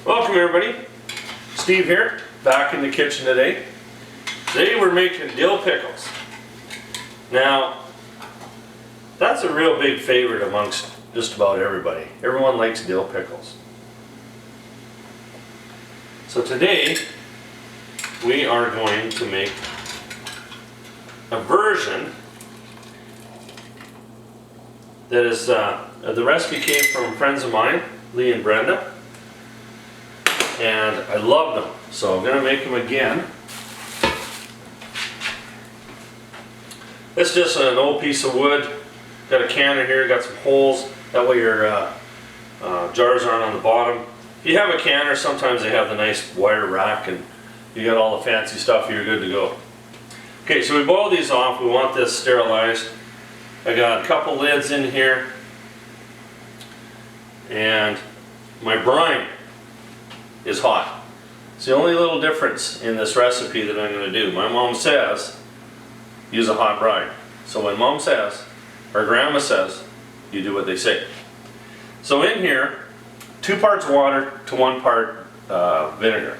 Welcome everybody, Steve here, back in the kitchen today. Today we're making dill pickles. Now, that's a real big favorite amongst just about everybody. Everyone likes dill pickles. So today, we are going to make a version that is, the recipe came from friends of mine, Lee and Brenda. And I love them, so I'm going to make them again. It's just an old piece of wood. Got a canner here, got some holes. That way your jars aren't on the bottom. If you have a canner, sometimes they have the nice wire rack and you got all the fancy stuff, you're good to go. Okay, so we boil these off. We want this sterilized. I got a couple lids in here. And my brine is hot. It's the only little difference in this recipe that I'm going to do. My mom says, use a hot brine. So when mom says, or grandma says, you do what they say. So in here, 2 parts water to 1 part vinegar.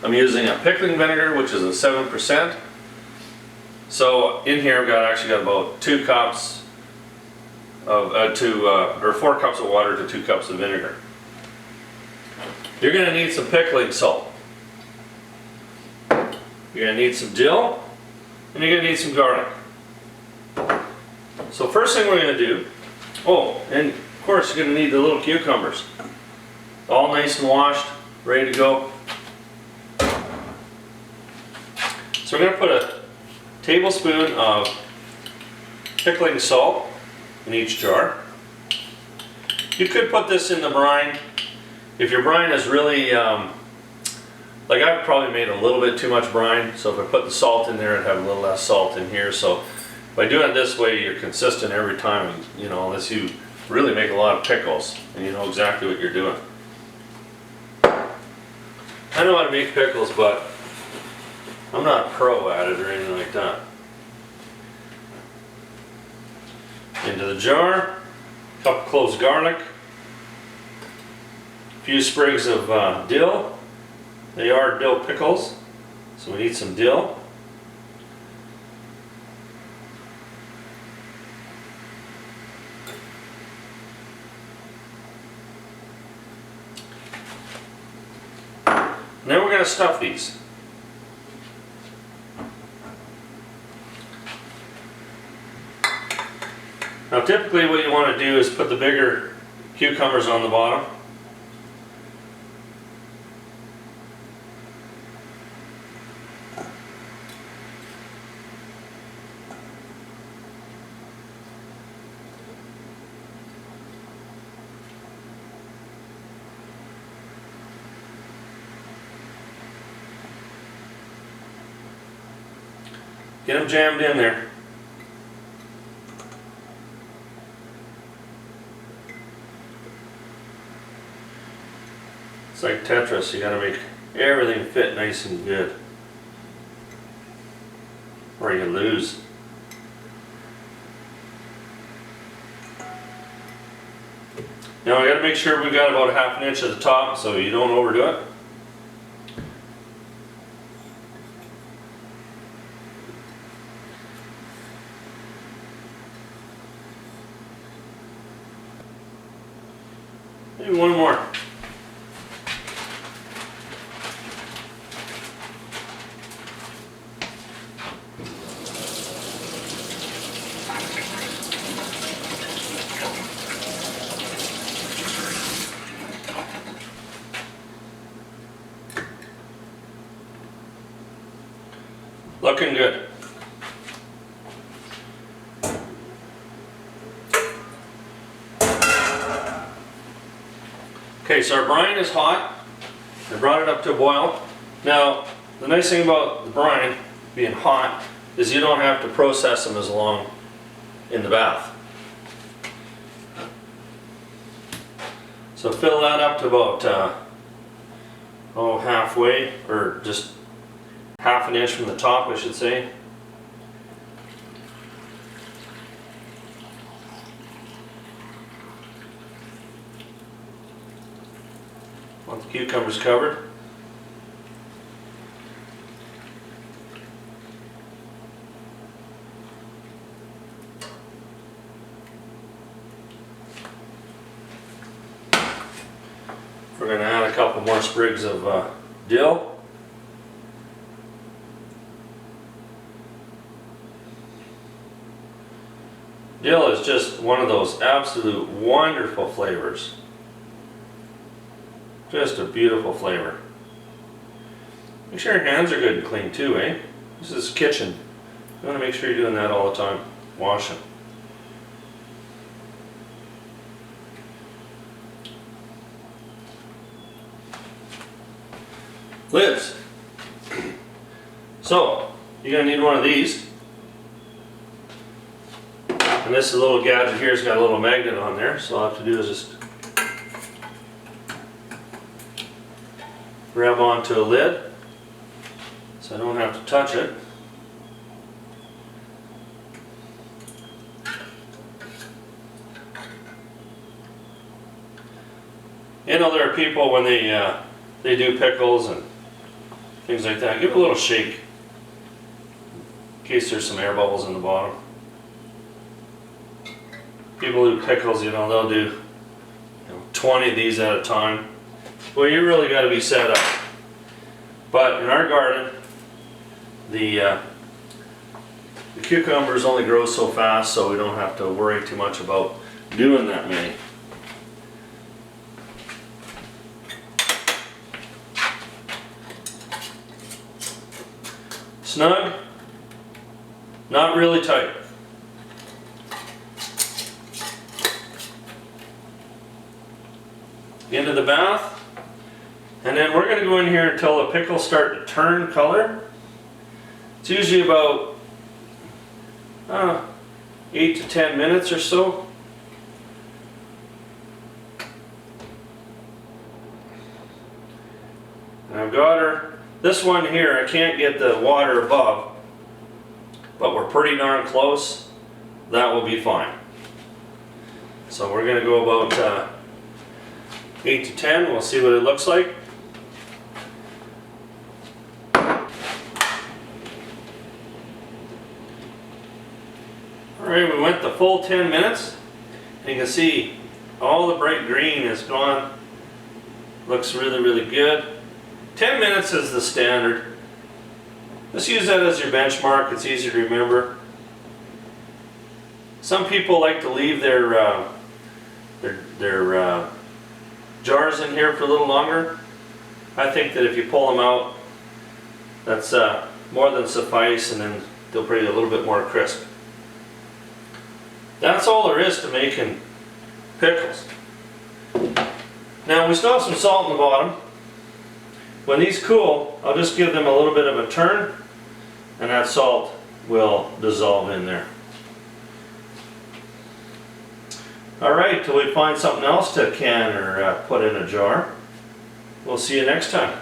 I'm using a pickling vinegar, which is a 7%. So in here I've actually got about 2 cups of, or 4 cups of water to 2 cups of vinegar. You're going to need some pickling salt. You're going to need some dill, and you're going to need some garlic. So first thing we're going to do, oh, and of course you're going to need the little cucumbers. All nice and washed, ready to go. So we're going to put a tablespoon of pickling salt in each jar. You could put this in the brine. If your brine is really, like I've probably made a little bit too much brine, so if I put the salt in there, I'd have a little less salt in here. So by doing it this way, you're consistent every time, you know, unless you really make a lot of pickles and you know exactly what you're doing. I know how to make pickles, but I'm not a pro at it or anything like that. Into the jar, a couple cloves of garlic, a few sprigs of dill. They are dill pickles, so we need some dill. And then we're going to stuff these. Now typically what you want to do is put the bigger cucumbers on the bottom. Get them jammed in there. It's like Tetris, you gotta make everything fit nice and good, or you lose. Now I gotta make sure we got about a ½ inch at the top so you don't overdo it. Maybe one more. Looking good. Okay, so our brine is hot. I brought it up to a boil. Now, the nice thing about the brine being hot is you don't have to process them as long in the bath. So fill that up to about halfway, or just ½ inch from the top, I should say. Want the cucumbers covered. We're going to add a couple more sprigs of dill. Dill is just one of those absolute wonderful flavors. Just a beautiful flavor. Make sure your hands are good and clean too, eh? This is kitchen. You want to make sure you're doing that all the time. Washing. Lids. So, you're going to need one of these. And this little gadget here has got a little magnet on there, so all I have to do is just grab onto a lid so I don't have to touch it. You know, there are people when they do pickles and things like that, give it a little shake in case there's some air bubbles in the bottom. People who do pickles, you know, they'll do 20 of these at a time. Well, you really got to be set up. But in our garden, the cucumbers only grow so fast, so we don't have to worry too much about doing that many. Snug, not really tight. Into the bath, and then we're going to go in here until the pickles start to turn color. It's usually about 8 to 10 minutes or so. And I've got her, this one here, I can't get the water above, but we're pretty darn close. That will be fine. So we're going to go about 8 to 10, we'll see what it looks like. Alright, we went the full 10 minutes. You can see all the bright green is gone. Looks really, really good. 10 minutes is the standard. Just use that as your benchmark, it's easy to remember. Some people like to leave their jars in here for a little longer. I think that if you pull them out, that's more than suffice, and then they'll be a little bit more crisp. That's all there is to making pickles. Now we still have some salt in the bottom. When these cool, I'll just give them a little bit of a turn, and that salt will dissolve in there. Alright, till we find something else to can or put in a jar. We'll see you next time.